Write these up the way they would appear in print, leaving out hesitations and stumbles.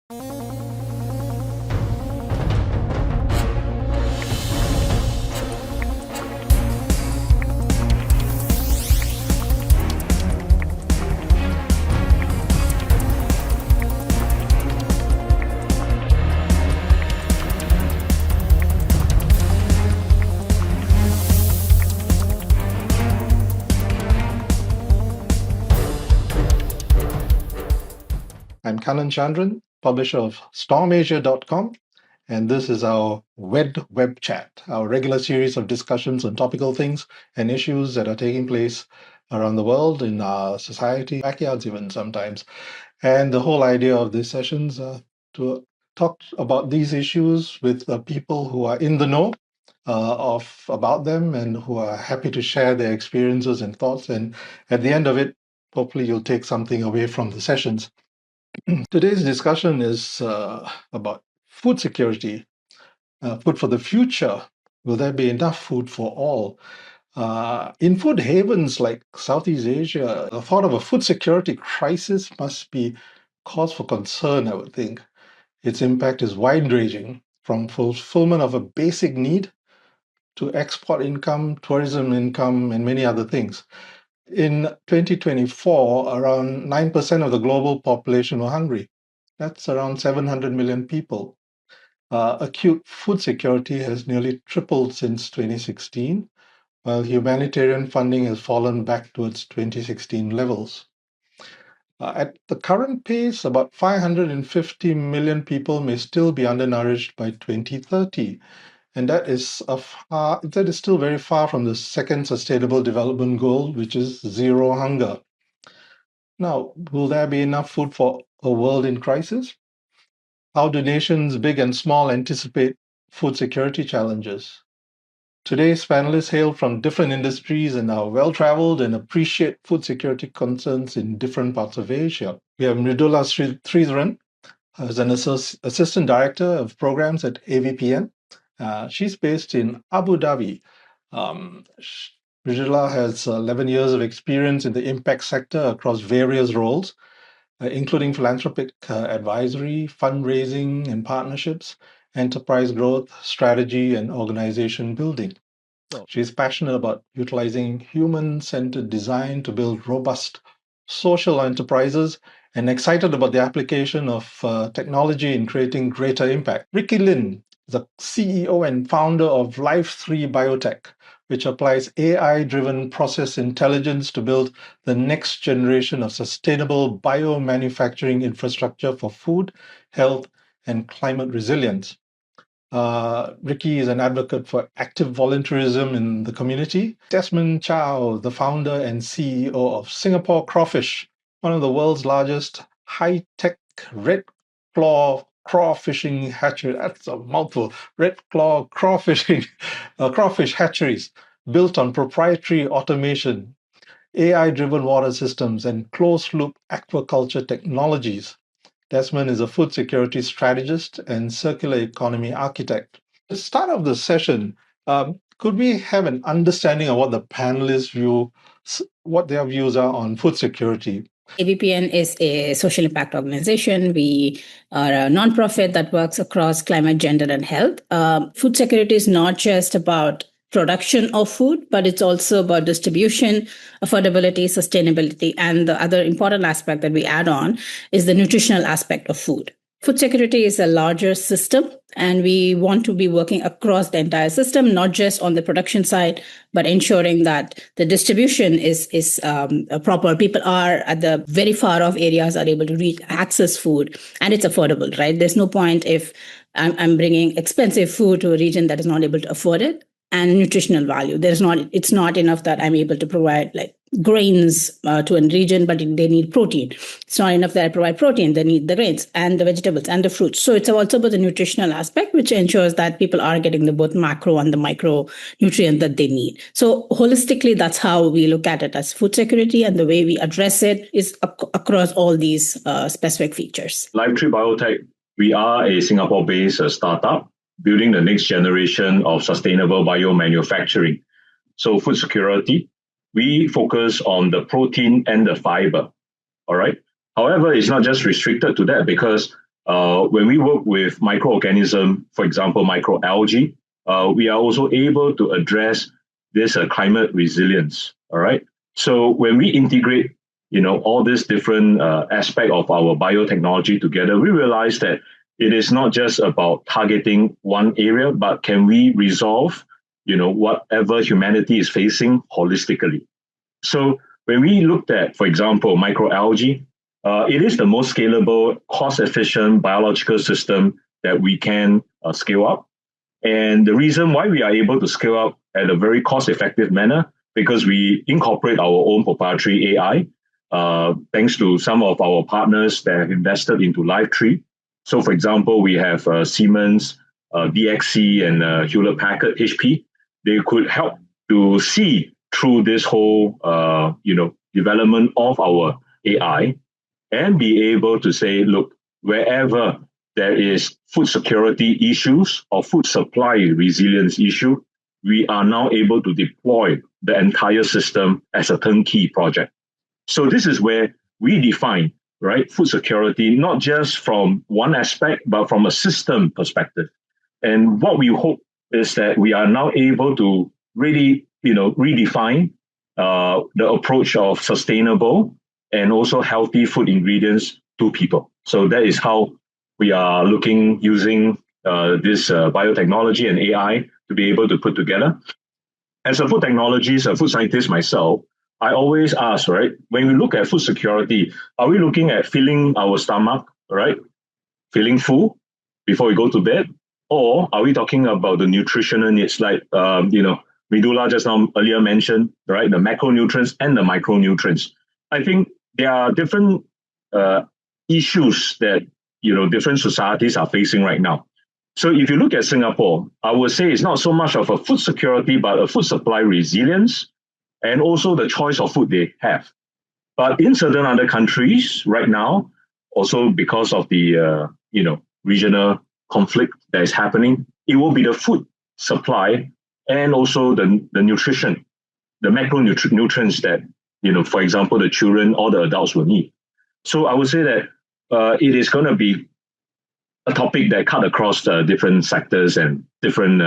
I'm Kanan Chandran, publisher of StormAsia.com, and this is our WED Web Chat, our regular series of discussions on topical things and issues that are taking place around the world, in our society, backyards even sometimes. And the whole idea of these sessions are to talk about these issues with people who are in the know about them and who are happy to share their experiences and thoughts. And at the end of it, hopefully you'll take something away from the sessions. Today's discussion is about food security, food for the future. Will there be enough food for all? In food havens like Southeast Asia, the thought of a food security crisis must be cause for concern, I would think. Its impact is wide-ranging, from fulfillment of a basic need to export income, tourism income, and many other things. In 2024, around 9% of the global population were hungry. That's around 700 million people. Acute food security has nearly tripled since 2016, while humanitarian funding has fallen back towards 2016 levels. At the current pace, about 550 million people may still be undernourished by 2030, and that is still very far from the second Sustainable Development Goal, which is zero hunger. Now, will there be enough food for a world in crisis? How do nations big and small anticipate food security challenges? Today's panelists hail from different industries and are well-traveled and appreciate food security concerns in different parts of Asia. We have Mridhula Sridharan, as an Assistant Director of Programs at AVPN. She's based in Abu Dhabi. Mridhula has 11 years of experience in the impact sector across various roles, including philanthropic advisory, fundraising and partnerships, enterprise growth, strategy, and organization building. She's passionate about utilizing human-centered design to build robust social enterprises and excited about the application of technology in creating greater impact. Ricky Lin is the CEO and founder of Life3 Biotech, which applies AI-driven process intelligence to build the next generation of sustainable biomanufacturing infrastructure for food, health, and climate resilience. Ricky is an advocate for active volunteerism in the community. Desmond Chow, the founder and CEO of Singapore Crawfish, one of the world's largest high-tech red claw crawfishing hatchery. That's a mouthful. Red claw crawfish hatcheries built on proprietary automation, AI-driven water systems, and closed-loop aquaculture technologies. Desmond is a food security strategist and circular economy architect. At the start of the session, could we have an understanding of what the panelists view, what their views are on food security? AVPN is a social impact organization. We are a nonprofit that works across climate, gender, and health. Food security is not just about production of food, but it's also about distribution, affordability, sustainability, and the other important aspect that we add on is the nutritional aspect of food. Food security is a larger system, and we want to be working across the entire system, not just on the production side, but ensuring that the distribution is proper. People are at the very far off areas are able to access food, and it's affordable, right? There's no point if I'm bringing expensive food to a region that is not able to afford it. And nutritional value. It's not enough that I'm able to provide like grains to a region, but they need protein. It's not enough that I provide protein. They need the grains and the vegetables and the fruits. So it's also about the nutritional aspect, which ensures that people are getting the both macro and the micro nutrient that they need. So holistically, that's how we look at it as food security, and the way we address it is across all these specific features. Life3 Biotech, we are a Singapore-based startup building the next generation of sustainable biomanufacturing. So food security, we focus on the protein and the fiber, all right? However, it's not just restricted to that, because when we work with microorganisms, for example, microalgae, we are also able to address this climate resilience. All right. So when we integrate, all these different aspects of our biotechnology together, we realize that it is not just about targeting one area, but can we resolve, whatever humanity is facing holistically. So when we looked at, for example, microalgae, it is the most scalable, cost-efficient biological system that we can scale up. And the reason why we are able to scale up at a very cost-effective manner, because we incorporate our own proprietary AI, thanks to some of our partners that have invested into LiveTree. So, for example, we have Siemens, DXC, and Hewlett-Packard, HP. They could help to see through this whole, development of our AI and be able to say, look, wherever there is food security issues or food supply resilience issue, we are now able to deploy the entire system as a turnkey project. So this is where we define, right, food security, not just from one aspect, but from a system perspective. And what we hope is that we are now able to really, redefine the approach of sustainable and also healthy food ingredients to people. So that is how we are using this biotechnology and AI to be able to put together. As a food technologist, a food scientist myself, I always ask, right, when we look at food security, are we looking at filling our stomach, right, feeling full before we go to bed? Or are we talking about the nutritional needs, like, Mridhula just now earlier mentioned, right, the macronutrients and the micronutrients? I think there are different issues that, different societies are facing right now. So if you look at Singapore, I would say it's not so much of a food security, but a food supply resilience and also the choice of food they have. But in certain other countries right now, also because of the, regional conflict that is happening, it will be the food supply and also the nutrition, the macronutrients that, for example, the children or the adults will need. So I would say that it is going to be a topic that cut across different sectors and different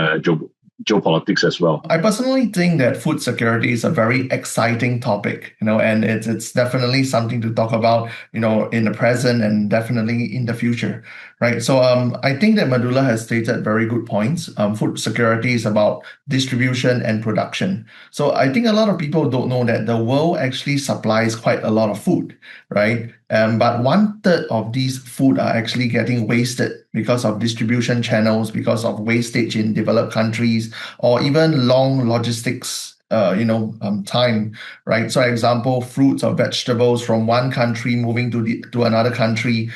geopolitics as well. I personally think that food security is a very exciting topic, and it's definitely something to talk about, in the present and definitely in the future, right? So I think that Mridhula has stated very good points. Food security is about distribution and production. So I think a lot of people don't know that the world actually supplies quite a lot of food, right? But 1/3 of these food are actually getting wasted because of distribution channels, because of wastage in developed countries, or even long logistics, time, right? So, example, fruits or vegetables from one country moving to another country,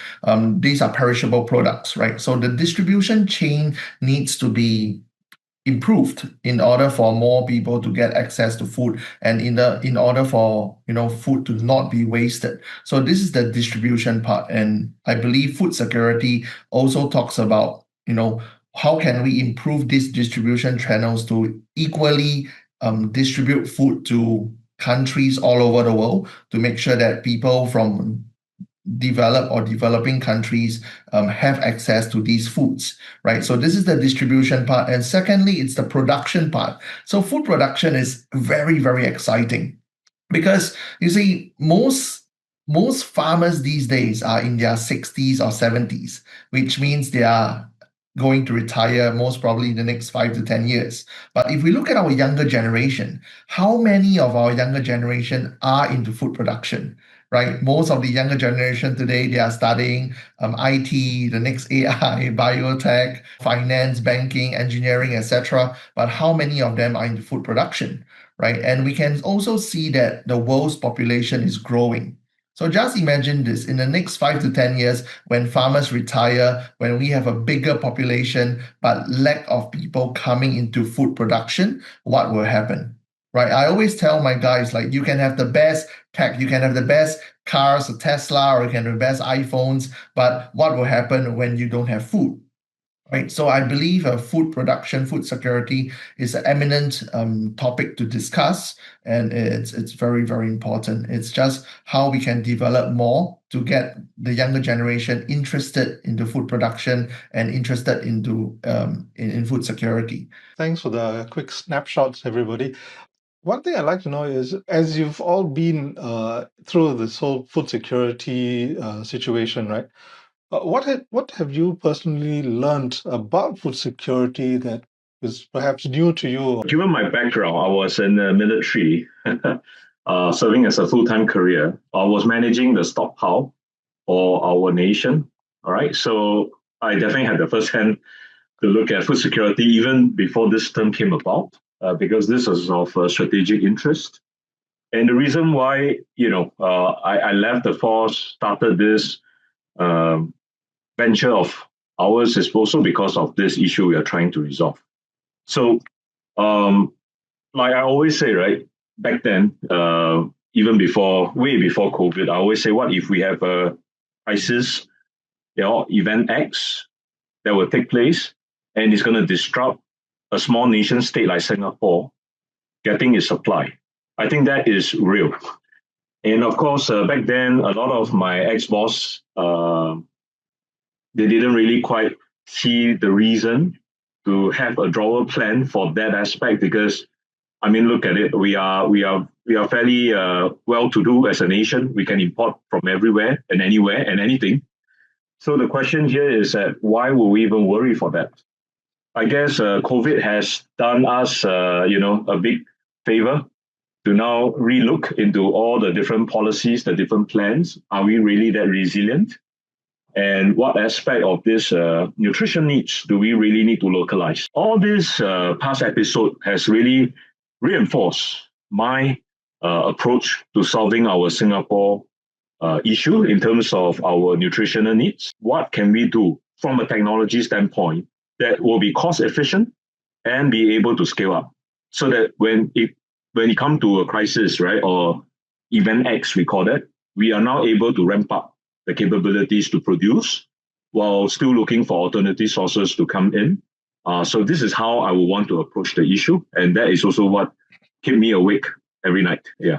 these are perishable products, right? So the distribution chain needs to be improved in order for more people to get access to food and in order for food to not be wasted. So this is the distribution part, and I believe food security also talks about how can we improve these distribution channels to equally distribute food to countries all over the world to make sure that people from developed or developing countries have access to these foods, right? So this is the distribution part. And secondly, it's the production part. So food production is very, very exciting because you see, most farmers these days are in their 60s or 70s, which means they are going to retire most probably in the next 5 to 10 years. But if we look at our younger generation, how many of our younger generation are into food production? Right, most of the younger generation today, they are studying IT, the next AI, biotech, finance, banking, engineering, etc. But how many of them are into food production, right? And we can also see that the world's population is growing. So just imagine this, in the next 5 to 10 years, when farmers retire, when we have a bigger population, but lack of people coming into food production, what will happen? Right, I always tell my guys, like, you can have the best tech, you can have the best cars, a Tesla, or you can have the best iPhones, but what will happen when you don't have food? Right. So I believe food production, food security is an eminent topic to discuss, and it's very, very important. It's just how we can develop more to get the younger generation interested into food production and interested into in food security. Thanks for the quick snapshots, everybody. One thing I'd like to know is, as you've all been through this whole food security situation, right? What have you personally learned about food security that is perhaps new to you? Given my background, I was in the military, serving as a full-time career. I was managing the stockpile for our nation. All right, so I definitely had the first hand to look at food security even before this term came about, because this is of strategic interest. And the reason why, I left the force, started this venture of ours is also because of this issue we are trying to resolve. So, like I always say, right, back then, even way before COVID, I always say, what if we have a crisis, event X that will take place and it's going to disrupt a small nation state like Singapore getting its supply? I think that is real. And of course, back then, a lot of my ex-boss, they didn't really quite see the reason to have a drawer plan for that aspect, because I mean, look at it. We are fairly well-to-do as a nation. We can import from everywhere and anywhere and anything. So the question here is that why will we even worry for that? I guess COVID has done us, a big favor to now relook into all the different policies, the different plans. Are we really that resilient? And what aspect of this nutrition needs do we really need to localize? All this past episode has really reinforced my approach to solving our Singapore issue in terms of our nutritional needs. What can we do from a technology standpoint that will be cost efficient and be able to scale up, so that when it comes to a crisis, right, or event X, we call that, we are now able to ramp up the capabilities to produce while still looking for alternative sources to come in. So this is how I would want to approach the issue. And that is also what keeps me awake every night. Yeah.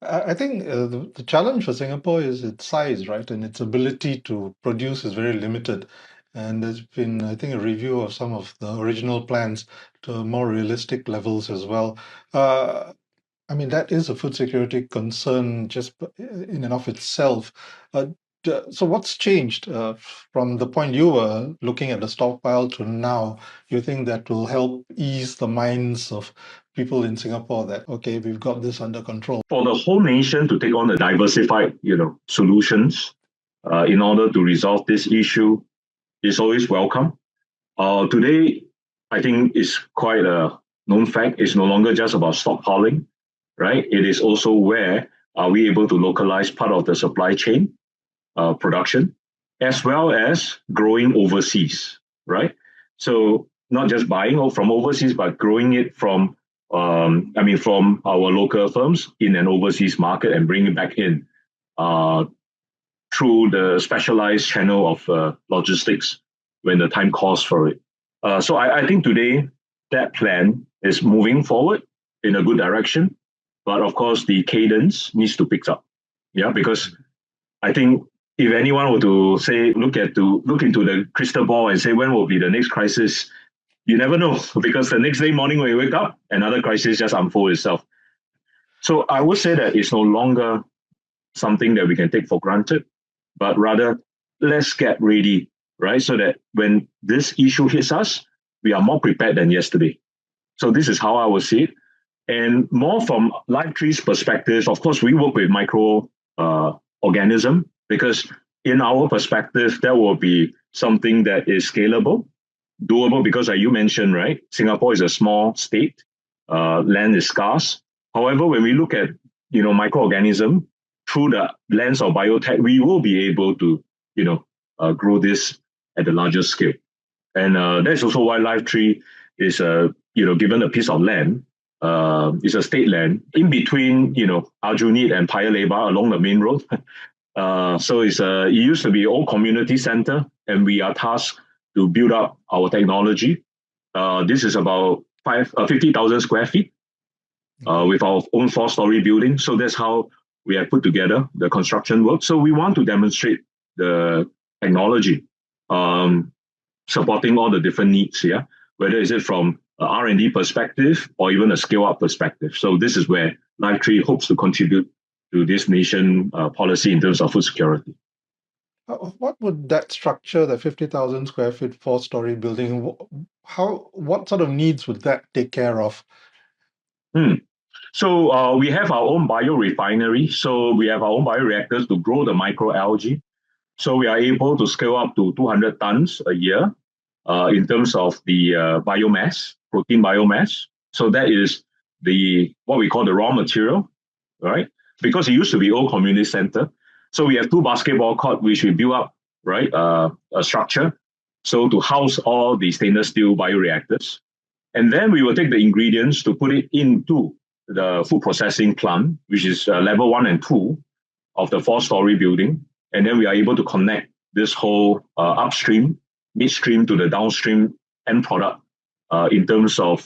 I think the challenge for Singapore is its size, right? And its ability to produce is very limited. And there's been, I think, a review of some of the original plans to more realistic levels as well. I mean, that is a food security concern just in and of itself. So what's changed from the point you were looking at the stockpile to now? You think that will help ease the minds of people in Singapore that, okay, we've got this under control? For the whole nation to take on the diversified, solutions in order to resolve this issue is always welcome. Today, I think it's quite a known fact. It's no longer just about stockpiling, right? It is also where are we able to localize part of the supply chain production, as well as growing overseas, right? So not just buying from overseas, but growing it from our local firms in an overseas market and bring it back in through the specialized channel of logistics when the time calls for it. So I think today that plan is moving forward in a good direction, but of course the cadence needs to pick up. Yeah, because I think if anyone were to say look into the crystal ball and say when will be the next crisis, you never know, because the next day morning when you wake up, another crisis just unfolds itself. So I would say that it's no longer something that we can take for granted, but rather let's get ready, right? So that when this issue hits us, we are more prepared than yesterday. So this is how I would see it. And more from LifeTree's perspective, of course, we work with micro organism, because in our perspective, that will be something that is scalable, doable, because you mentioned, right, Singapore is a small state, land is scarce. However, when we look at microorganism through the lens of biotech, we will be able to grow this at a larger scale. And that's also why LifeTree is given a piece of land. It's a state land in between Aljunied and Paya Lebar along the main road. So it used to be old community center, and we are tasked to build up our technology. This is about 50,000 square feet with our own 4-story building. So that's how we have put together the construction work. So we want to demonstrate the technology, supporting all the different needs here, whether is it from an R&D perspective or even a scale-up perspective. So this is where Lifetree hopes to contribute to this nation policy in terms of food security. What would that structure, the 50,000 square feet 4-story building, what sort of needs would that take care of? So we have our own biorefinery. So we have our own bioreactors to grow the microalgae. So we are able to scale up to 200 tons a year in terms of the biomass, protein biomass. So that is what we call the raw material, right? Because it used to be old community center. So we have 2 basketball courts, which we built up, right? A structure. So to house all the stainless steel bioreactors. And then we will take the ingredients to put it into the food processing plant, which is level 1 and 2 of the 4-story building. And then we are able to connect this whole upstream, midstream to the downstream end product in terms of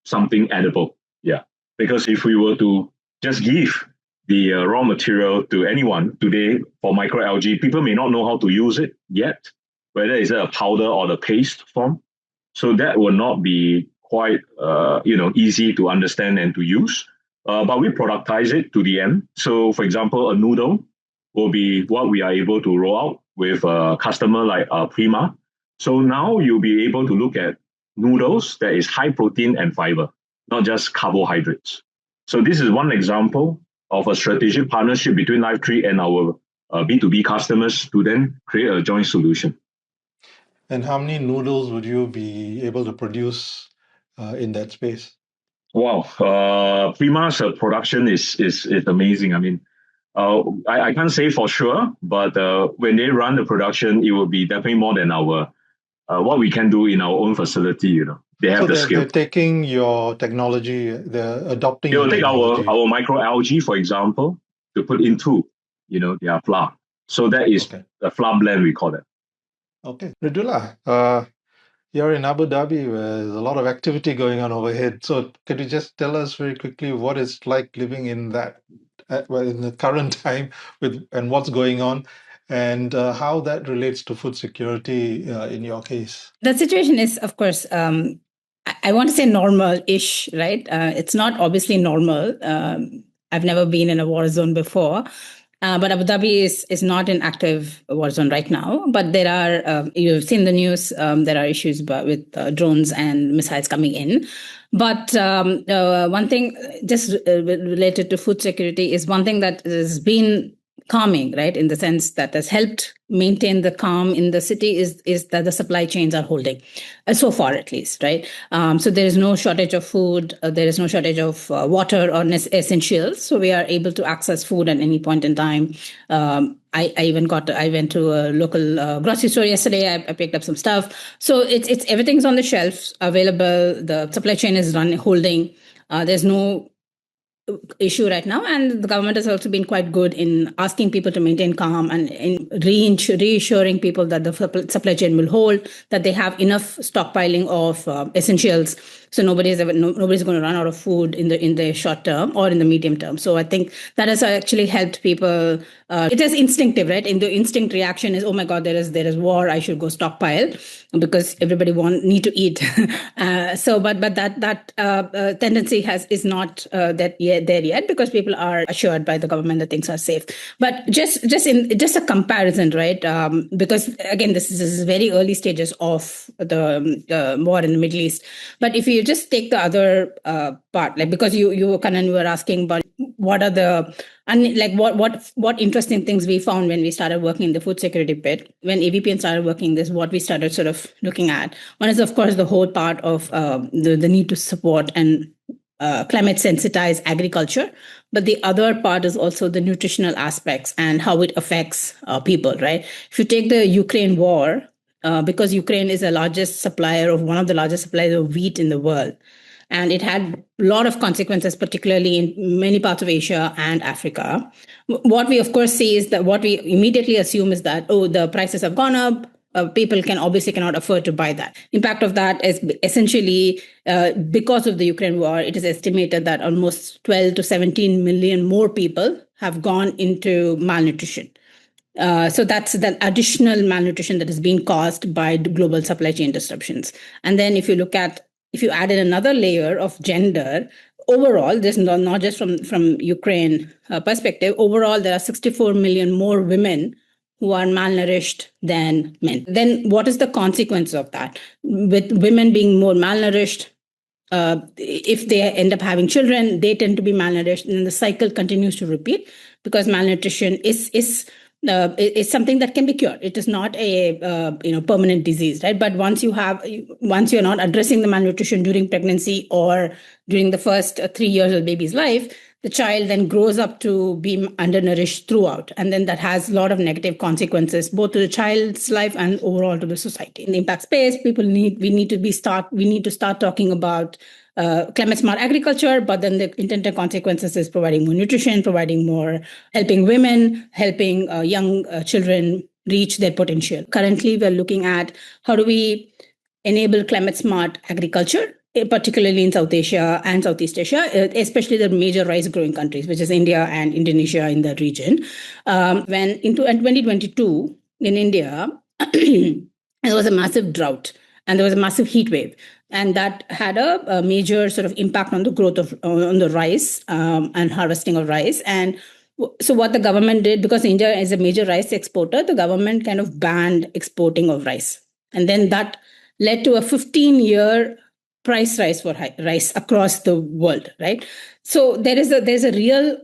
something edible. Yeah. Because if we were to just give the raw material to anyone today for microalgae, people may not know how to use it yet, whether it's a powder or the paste form. So that will not be quite easy to understand and to use. But we productize it to the end. So for example, a noodle will be what we are able to roll out with a customer like Prima. So now you'll be able to look at noodles that is high protein and fiber, not just carbohydrates. So this is one example of a strategic partnership between Lifetree and our B2B customers to then create a joint solution. And how many noodles would you be able to produce in that space? Wow, Prima's production is amazing. I mean, I can't say for sure, but when they run the production, it will be definitely more than our what we can do in our own facility. They have the skill. They're taking your technology, they're adopting. They will take our microalgae, for example, to put into their flour. So that is the flour blend, we call it. Okay, Mridhula, you're in Abu Dhabi, where there's a lot of activity going on overhead. So can you just tell us very quickly what it's like living in that, in the current time and what's going on, and how that relates to food security in your case? The situation is, of course, I want to say normal-ish, right? It's not obviously normal. I've never been in a war zone before. But Abu Dhabi is not in active war zone right now. But there are, you've seen the news, there are issues with drones and missiles coming in. But one thing just related to food security is one thing that has been calming, right? In the sense that has helped maintain the calm in the city is that the supply chains are holding, so far at least, right? So there is no shortage of food, there is no shortage of water or essentials. So we are able to access food at any point in time. I went to a local grocery store yesterday. I picked up some stuff. So it's everything's on the shelves available. The supply chain is holding. There's no issue right now, and the government has also been quite good in asking people to maintain calm and in reassuring people that the supply chain will hold, that they have enough stockpiling of essentials, so nobody's going to run out of food in the short term or in the medium term. So I think that has actually helped people. It is instinctive, right? In the instinct reaction is, oh my God, there is war, I should go stockpile because everybody need to eat. But that tendency is not there yet, because people are assured by the government that things are safe. But just a comparison, right? Because again, this is very early stages of the war in the Middle East. But if you just take the other part, like, because you were asking about what are the what interesting things we found when we started working in the food security bit. When AVPN started working this, what we started sort of looking at, one is of course the whole part of the need to support and climate sensitize agriculture, but the other part is also the nutritional aspects and how it affects people, right? If you take the Ukraine war, because Ukraine is one of the largest suppliers of wheat in the world, and it had a lot of consequences, particularly in many parts of Asia and Africa. What we of course see is that what we immediately assume is that, the prices have gone up, people cannot afford to buy that. Impact of that is essentially because of the Ukraine war, it is estimated that almost 12 to 17 million more people have gone into malnutrition. So that's the additional malnutrition that is being caused by the global supply chain disruptions. And then if you add in another layer of gender, overall, this is not just from Ukraine perspective, overall, there are 64 million more women who are malnourished than men. Then what is the consequence of that? With women being more malnourished, if they end up having children, they tend to be malnourished, and the cycle continues to repeat because malnutrition is something that can be cured. It is not a permanent disease, right? But once you're not addressing the malnutrition during pregnancy or during the first 3 years of the baby's life, the child then grows up to be undernourished throughout, and then that has a lot of negative consequences both to the child's life and overall to the society. In the impact space, we need to start talking about climate smart agriculture, but then the intended consequences is providing more nutrition, providing more, helping women, helping young children reach their potential. Currently, we're looking at how do we enable climate smart agriculture, particularly in South Asia and Southeast Asia, especially the major rice growing countries, which is India and Indonesia in that region. When in 2022 in India, there was a massive drought and there was a massive heat wave. And that had a major sort of impact on the growth of on the rice and harvesting of rice. And so what the government did, because India is a major rice exporter, the government kind of banned exporting of rice. And then that led to a 15-year price rise for rice across the world, right? So there's a real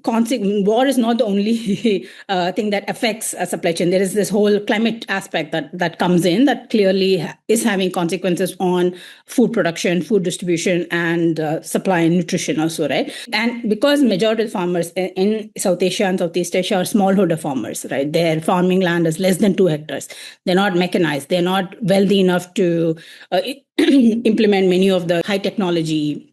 consequence. War is not the only thing that affects a supply chain. There is this whole climate aspect that comes in that clearly is having consequences on food production, food distribution, and supply and nutrition also, right? And because majority of farmers in South Asia and Southeast Asia are smallholder farmers, right? Their farming land is less than 2 hectares. They're not mechanized. They're not wealthy enough to implement many of the high technology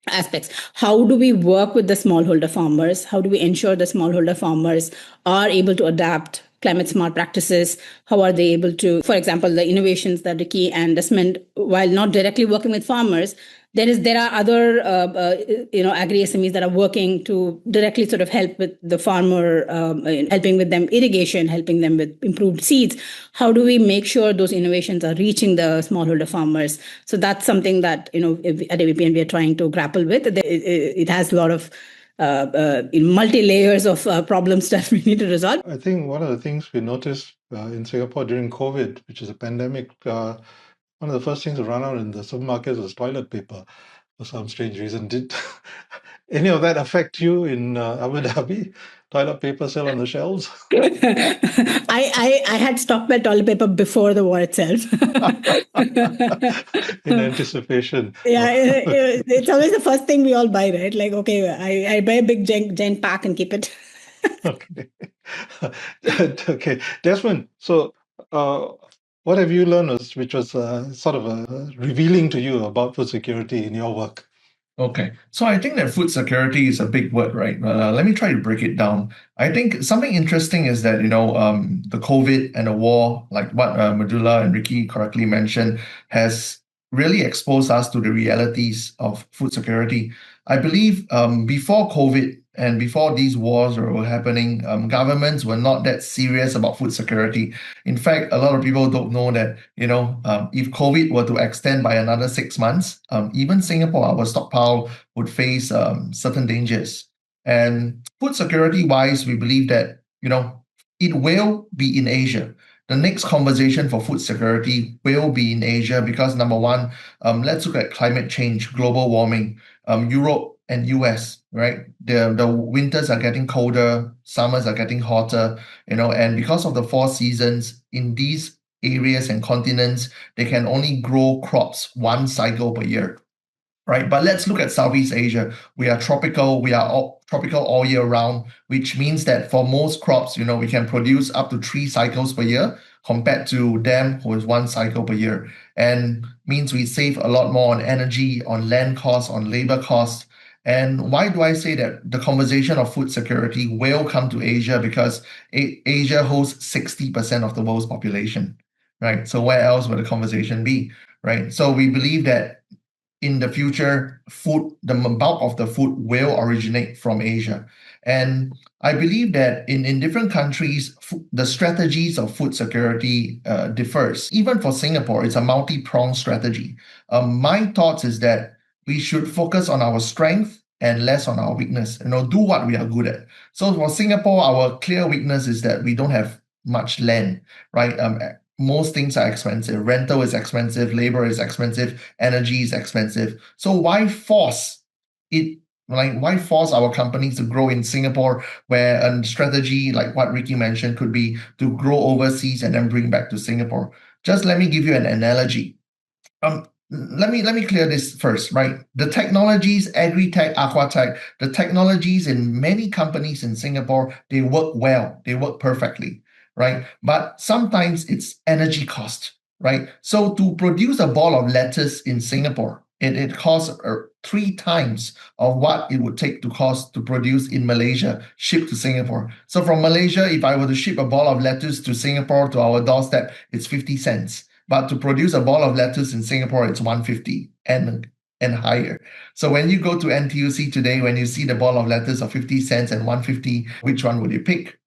aspects. How do we work with the smallholder farmers? How do we ensure the smallholder farmers are able to adapt climate smart practices? How are they able to, for example, the innovations that Ricky and Desmond, while not directly working with farmers, there are other agri SMEs that are working to directly sort of help with the farmer, helping with them irrigation, helping them with improved seeds. How do we make sure those innovations are reaching the smallholder farmers? So that's something that at AVPN we are trying to grapple with. It has a lot of multi layers of problems that we need to resolve. I think one of the things we noticed in Singapore during COVID, which is a pandemic, one of the first things to run out in the supermarkets was toilet paper for some strange reason. Did any of that affect you in Abu Dhabi? Toilet paper still on the shelves? I had stockpiled toilet paper before the war itself. In anticipation. Yeah, it's always the first thing we all buy, right? Like, okay, I buy a big giant pack and keep it. Okay. Okay. Desmond, so what have you learned which was sort of revealing to you about food security in your work? Okay, so I think that food security is a big word, right? Let me try to break it down. I think something interesting is that, the COVID and the war, like what Mridhula and Ricky correctly mentioned, has really exposed us to the realities of food security. I believe before COVID and before these wars were happening, governments were not that serious about food security. In fact, a lot of people don't know that, if COVID were to extend by another 6 months, even Singapore, our stockpile would face certain dangers. And food security-wise, we believe that, it will be in Asia. The next conversation for food security will be in Asia because, number one, let's look at climate change, global warming. Europe and US, right? The winters are getting colder, summers are getting hotter, and because of the 4 seasons in these areas and continents, they can only grow crops 1 cycle per year, right? But let's look at Southeast Asia. We are tropical all year round, which means that for most crops, we can produce up to 3 cycles per year compared to them who is 1 cycle per year. And means we save a lot more on energy, on land costs, on labor costs. And why do I say that the conversation of food security will come to Asia? Because Asia hosts 60% of the world's population, right? So where else will the conversation be, right? So we believe that in the future, the bulk of the food will originate from Asia. And I believe that in different countries, the strategies of food security differs. Even for Singapore, it's a multi-pronged strategy. My thoughts is that we should focus on our strength and less on our weakness, do what we are good at. So for Singapore, our clear weakness is that we don't have much land, right? Most things are expensive. Rental is expensive, labor is expensive, energy is expensive. So why force it? Like, why force our companies to grow in Singapore, where a strategy like what Ricky mentioned could be to grow overseas and then bring back to Singapore? Just let me give you an analogy. Let me clear this first, right? The technologies, agri-tech, aqua-tech, the technologies in many companies in Singapore, they work well, they work perfectly, right? But sometimes it's energy cost, right? So to produce a ball of lettuce in Singapore, it costs 3 times of what it would take to produce in Malaysia, shipped to Singapore. So from Malaysia, if I were to ship a ball of lettuce to Singapore to our doorstep, it's 50 cents. But to produce a ball of lettuce in Singapore, it's 150 and higher. So when you go to NTUC today, when you see the ball of lettuce of 50 cents and 150, which one would you pick?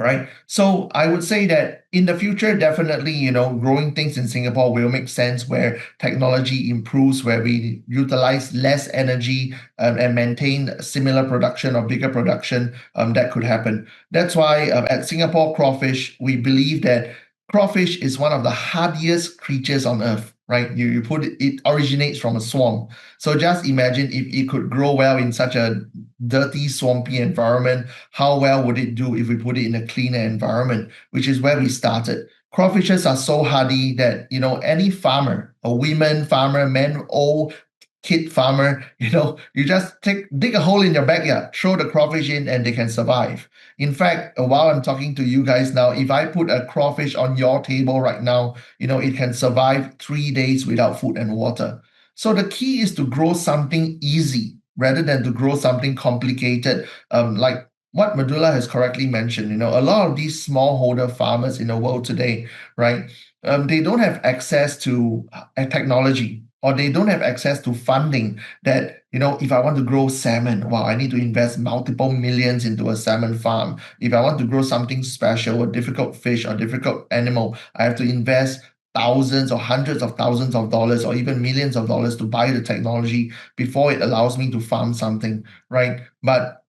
Right. So I would say that in the future, definitely, growing things in Singapore will make sense, where technology improves, where we utilize less energy and maintain similar production or bigger production. That could happen. That's why at Singapore Crawfish, we believe that crawfish is one of the hardiest creatures on earth, right? You put it originates from a swamp. So just imagine if it could grow well in such a dirty, swampy environment, how well would it do if we put it in a cleaner environment, which is where we started. Crawfishes are so hardy that, any farmer, a women farmer, man, old, kid farmer, you just dig a hole in your backyard, throw the crawfish in, and they can survive. In fact, while I'm talking to you guys now, if I put a crawfish on your table right now, it can survive 3 days without food and water. So the key is to grow something easy rather than to grow something complicated. Like what Mridhula has correctly mentioned, a lot of these smallholder farmers in the world today, right? They don't have access to technology, or they don't have access to funding that, if I want to grow salmon, I need to invest multiple millions into a salmon farm. If I want to grow something special, a difficult fish or difficult animal, I have to invest thousands or hundreds of thousands of dollars or even millions of dollars to buy the technology before it allows me to farm something, right? But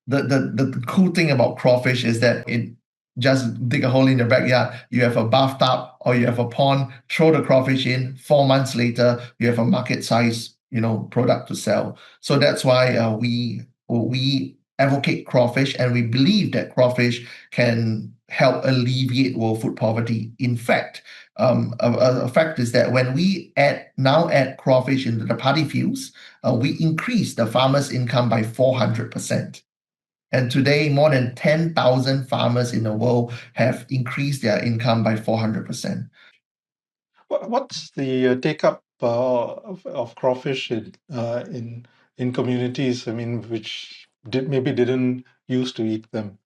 the cool thing about crawfish is that it just dig a hole in your backyard, you have a bathtub or you have a pond, throw the crawfish in, 4 months later, you have a market size, product to sell. So that's why we advocate crawfish, and we believe that crawfish can help alleviate world food poverty. In fact, a fact is that when we add crawfish into the paddy fields, we increase the farmer's income by 400%. And today, more than 10,000 farmers in the world have increased their income by 400%. What's the take-up of crawfish in communities? I mean, which maybe didn't used to eat them.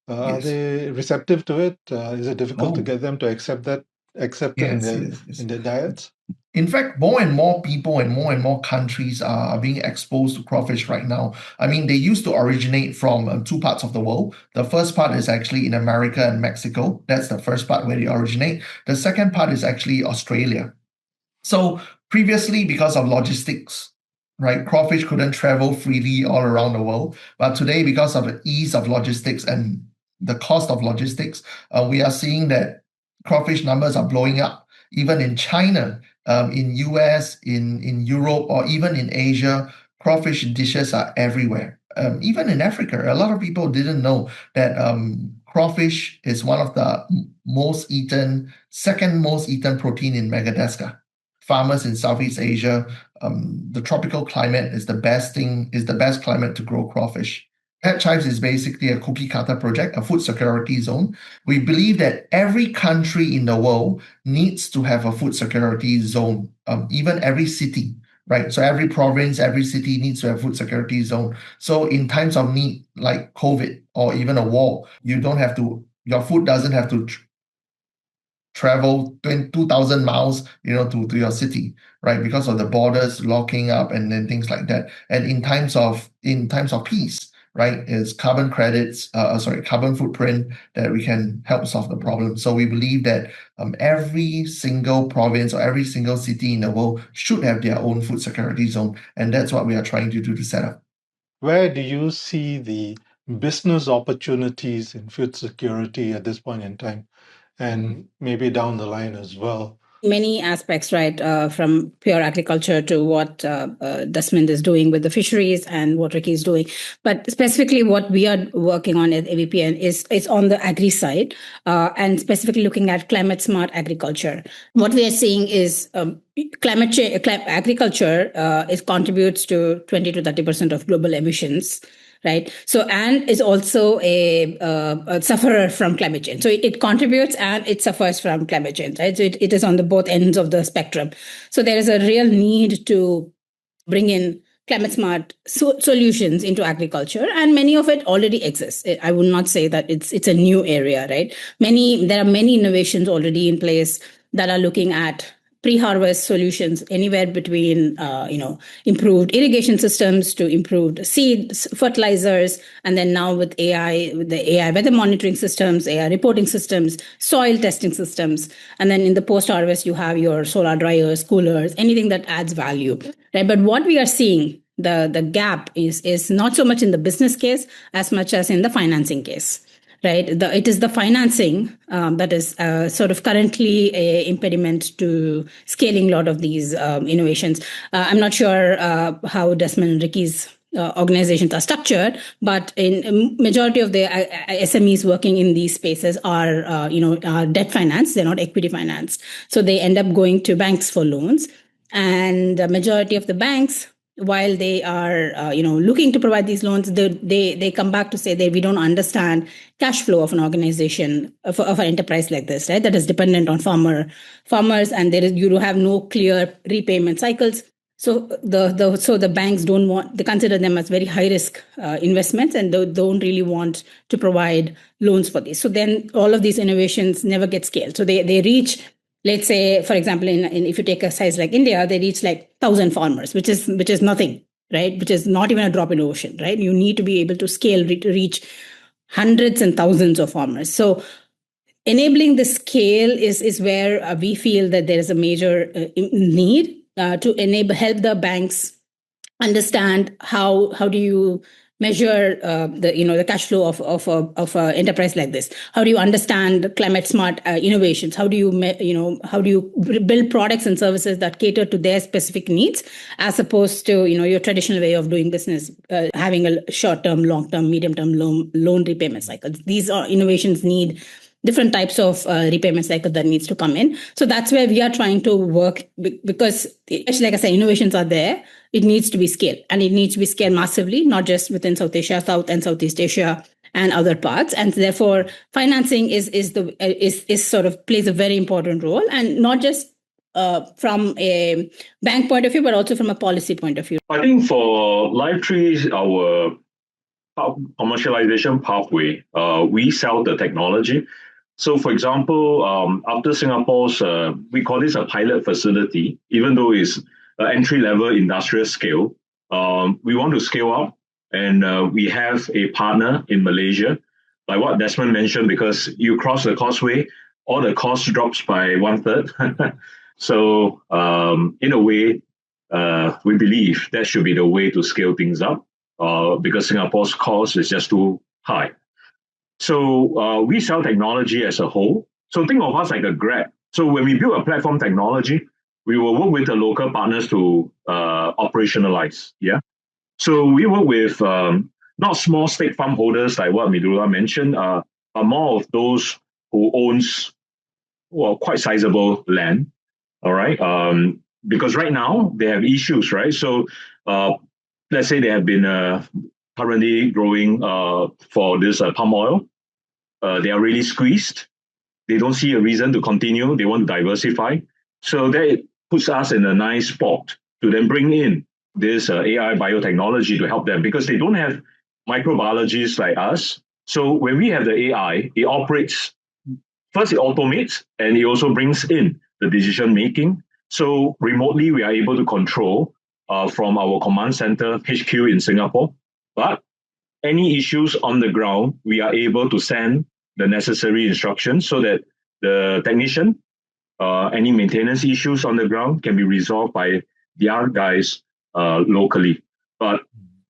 Yes. Are they receptive to it? Is it difficult to get them to accept it in their diets? In fact, more and more people and more countries are being exposed to crawfish right now. I mean, they used to originate from 2 parts of the world. The first part is actually in America and Mexico. That's the first part where they originate. The second part is actually Australia. So previously, because of logistics, right, crawfish couldn't travel freely all around the world. But today, because of the ease of logistics and the cost of logistics, we are seeing that crawfish numbers are blowing up. Even in China, in US, in Europe, or even in Asia, crawfish dishes are everywhere. Even in Africa, a lot of people didn't know that crawfish is one of the second most eaten protein in Madagascar. Farmers in Southeast Asia, the tropical climate is the best climate to grow crawfish. Hatch Hives is basically a cookie cutter project, a food security zone. We believe that every country in the world needs to have a food security zone, even every city, right? So every province, every city needs to have food security zone. So in times of need, like COVID or even a war, your food doesn't have to travel 2,000 miles, to your city, right? Because of the borders locking up and then things like that. And in times of peace, right, is carbon credits, carbon footprint that we can help solve the problem. So we believe that every single province or every single city in the world should have their own food security zone, and that's what we are trying to do to set up. Where do you see the business opportunities in food security at this point in time, and maybe down the line as well? Many aspects, right, from pure agriculture to what Desmond is doing with the fisheries and what Ricky is doing. But specifically, what we are working on at AVPN is on the agri side, and specifically looking at climate smart agriculture. What we are seeing is climate change. Agriculture contributes to 20 to 30% of global emissions. Right. So, and is also a sufferer from climate change. So it contributes and it suffers from climate change. Right. So it is on the both ends of the spectrum. So there is a real need to bring in climate smart solutions into agriculture, and many of it already exists. I would not say that it's a new area. Right. There are many innovations already in place that are looking at pre-harvest solutions, anywhere between improved irrigation systems to improved seeds, fertilizers, and then now with AI, with the AI weather monitoring systems, AI reporting systems, soil testing systems, and then in the post-harvest you have your solar dryers, coolers, anything that adds value, right? But what we are seeing, the gap is not so much in the business case as much as in the financing case. Right, it is the financing that is sort of currently a impediment to scaling a lot of these innovations. I'm not sure how Desmond and Ricky's organizations are structured, but in majority of the SMEs working in these spaces are debt financed. They're not equity financed, so they end up going to banks for loans, and the majority of the banks, while they are looking to provide these loans, they come back to say that we don't understand cash flow of an organization, of an enterprise like this, right? That is dependent on farmers, and you have no clear repayment cycles. So the banks they consider them as very high risk investments, and they don't really want to provide loans for these. So then all of these innovations never get scaled. So they reach, let's say, for example, if you take a size like India, they reach like 1,000 farmers, which is nothing, right? Which is not even a drop in the ocean, right? You need to be able to scale to reach hundreds and thousands of farmers. So enabling the scale is where we feel that there is a major need to help the banks understand how do you measure the cash flow of an enterprise like this. How do you understand climate smart innovations? How do you build products and services that cater to their specific needs, as opposed to your traditional way of doing business, having a short term, long term, medium term loan repayment cycle. These innovations need different types of repayment cycle that needs to come in. So that's where we are trying to work, because, like I said, innovations are there. It needs to be scaled, and it needs to be scaled massively, not just within South Asia, South and Southeast Asia, and other parts. And therefore, financing is sort of plays a very important role, and not just from a bank point of view, but also from a policy point of view. I think for Livetree, our commercialization pathway, we sell the technology. So, for example, after Singapore's, we call this a pilot facility, even though it's entry-level industrial scale, we want to scale up, and we have a partner in Malaysia, like what Desmond mentioned, because you cross the causeway, all the cost drops by 1/3. So, in a way, we believe that should be the way to scale things up, because Singapore's cost is just too high. So we sell technology as a whole. So think of us like a Grab. So when we build a platform technology, we will work with the local partners to operationalize. Yeah. So we work with not small stake farm holders like what Mridhula mentioned, but more of those who owns quite sizable land. All right. Because right now they have issues, right? So let's say they have been currently growing for this palm oil. They are really squeezed. They don't see a reason to continue. They want to diversify. So that puts us in a nice spot to then bring in this AI biotechnology to help them because they don't have microbiologists like us. So when we have the AI, it operates, first it automates, and it also brings in the decision making. So remotely, we are able to control from our command center HQ in Singapore. But any issues on the ground, we are able to send the necessary instructions so that the technician, any maintenance issues on the ground can be resolved by the other guys locally. But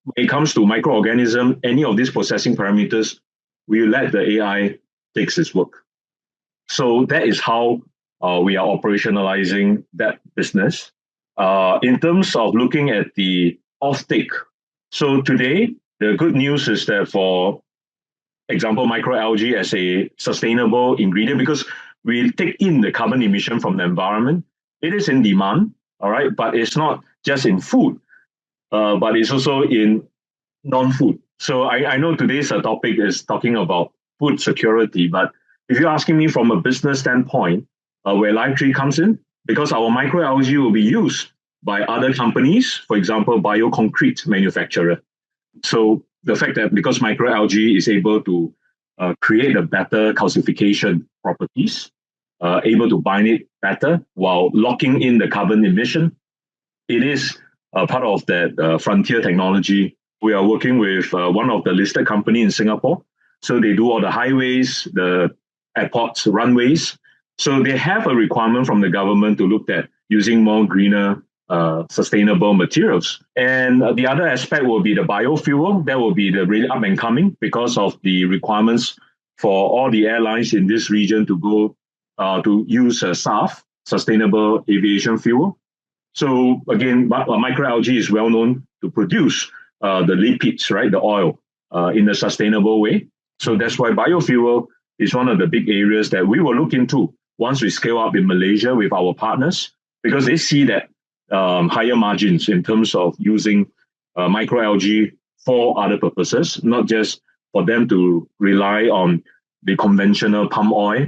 when it comes to microorganism, any of these processing parameters, we let the AI takes its work. So that is how we are operationalizing that business. In terms of looking at the offtake, so today, the good news is that for example, microalgae as a sustainable ingredient, because we take in the carbon emission from the environment, it is in demand, all right, but it's not just in food, but it's also in non-food. So I know today's topic is talking about food security, but if you're asking me from a business standpoint, where Livetree comes in, because our microalgae will be used by other companies, for example, bioconcrete manufacturer. So the fact that because microalgae is able to create a better calcification properties, able to bind it better while locking in the carbon emission, it is part of that frontier technology. We are working with one of the listed company in Singapore. So they do all the highways, the airports, runways. So they have a requirement from the government to look at using more greener sustainable materials. And the other aspect will be the biofuel. That will be the really up and coming because of the requirements for all the airlines in this region to go to use SAF, sustainable aviation fuel. So again, microalgae is well known to produce the lipids, right, the oil, in a sustainable way. So that's why biofuel is one of the big areas that we will look into once we scale up in Malaysia with our partners, because they see that higher margins in terms of using microalgae for other purposes, not just for them to rely on the conventional palm oil,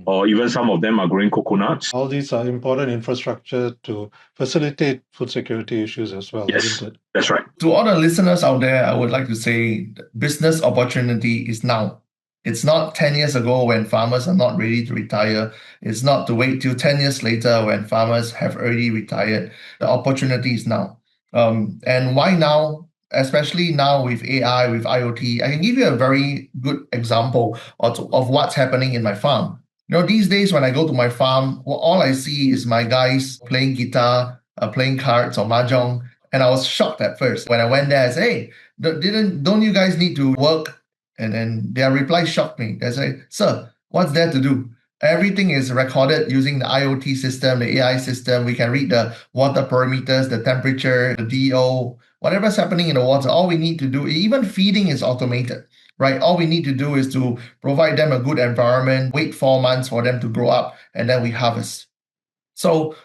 or even some of them are growing coconuts. All these are important infrastructure to facilitate food security issues as well, Yes, isn't it? that's right. To all the listeners out there, I would like to say business opportunity is now. It's not 10 years ago when farmers are not ready to retire. It's not to wait till 10 years later when farmers have already retired. The opportunity is now. And why now? Especially now with AI, with IoT, I can give you a very good example of what's happening in my farm. These days when I go to my farm, all I see is my guys playing guitar, playing cards or mahjong. And I was shocked at first. When I went there, I said, hey, don't you guys need to work? And then their reply shocked me. They say, sir, what's there to do? Everything is recorded using the IoT system, the AI system. We can read the water parameters, the temperature, the DO, whatever's happening in the water. All we need to do, even feeding is automated, right? All we need to do is to provide them a good environment, wait 4 months for them to grow up, and then we harvest. So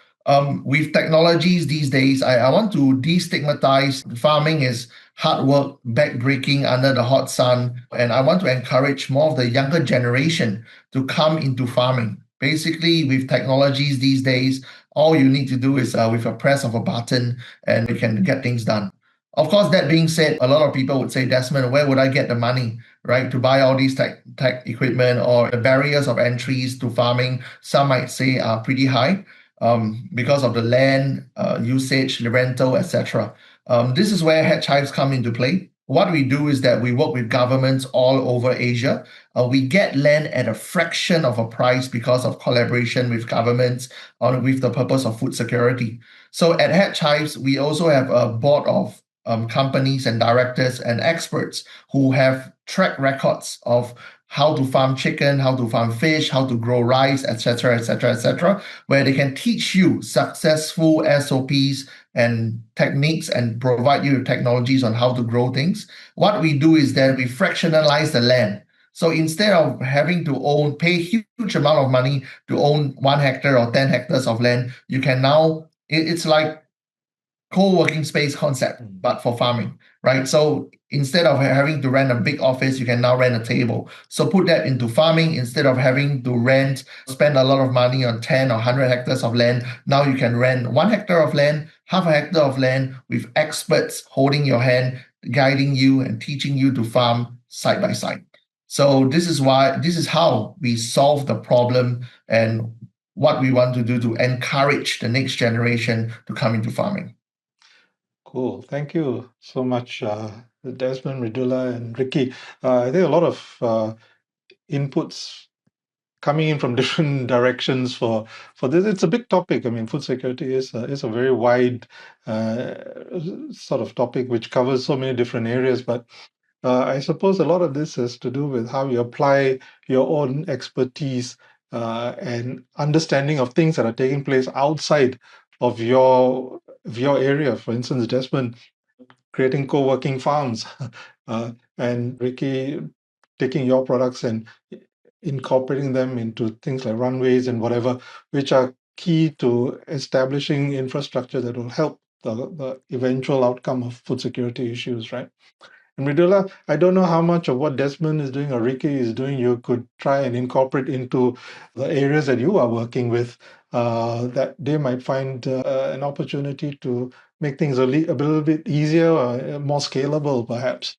with technologies these days, I want to destigmatize farming is hard work, backbreaking under the hot sun. And I want to encourage more of the younger generation to come into farming. Basically, with technologies these days, all you need to do is with a press of a button and you can get things done. Of course, that being said, a lot of people would say, Desmond, where would I get the money, right, to buy all these tech equipment, or the barriers of entries to farming, some might say are pretty high. Because of the land usage, the rental, etc. This is where Hatch Hives come into play. What we do is that we work with governments all over Asia. We get land at a fraction of a price because of collaboration with governments with the purpose of food security. So at Hatch Hives, we also have a board of companies and directors and experts who have track records of how to farm chicken, how to farm fish, how to grow rice, etc., etc., etc., where they can teach you successful SOPs and techniques and provide you with technologies on how to grow things. What we do is that we fractionalize the land. So instead of having to pay huge amount of money to own 1 hectare or 10 hectares of land, you can now, it's like co-working space concept, but for farming, right? So instead of having to rent a big office, you can now rent a table. So put that into farming. Instead of having to spend a lot of money on 10 or 100 hectares of land, now you can rent 1 hectare of land, half a hectare of land with experts holding your hand, guiding you and teaching you to farm side by side. So this is how we solve the problem and what we want to do to encourage the next generation to come into farming. Cool. Thank you so much, Desmond, Mridhula, and Ricky. I think a lot of inputs coming in from different directions for this. It's a big topic. I mean, food security is a very wide sort of topic which covers so many different areas. But I suppose a lot of this has to do with how you apply your own expertise and understanding of things that are taking place outside of your area. For instance, Desmond creating co-working farms, and Ricky taking your products and incorporating them into things like runways and whatever, which are key to establishing infrastructure that will help the eventual outcome of food security issues, right? And Mridhula, I don't know how much of what Desmond is doing or Ricky is doing you could try and incorporate into the areas that you are working with, that they might find an opportunity to make things a little bit easier or more scalable, perhaps.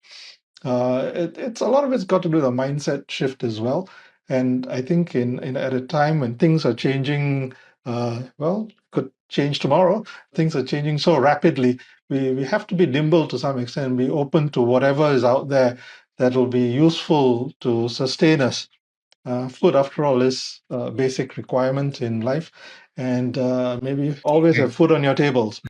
It's a lot of it's got to do with a mindset shift as well. And I think in at a time when things are changing, could change tomorrow. Things are changing so rapidly. We have to be nimble to some extent and be open to whatever is out there that will be useful to sustain us. Food, after all, is a basic requirement in life, and maybe always have food on your tables.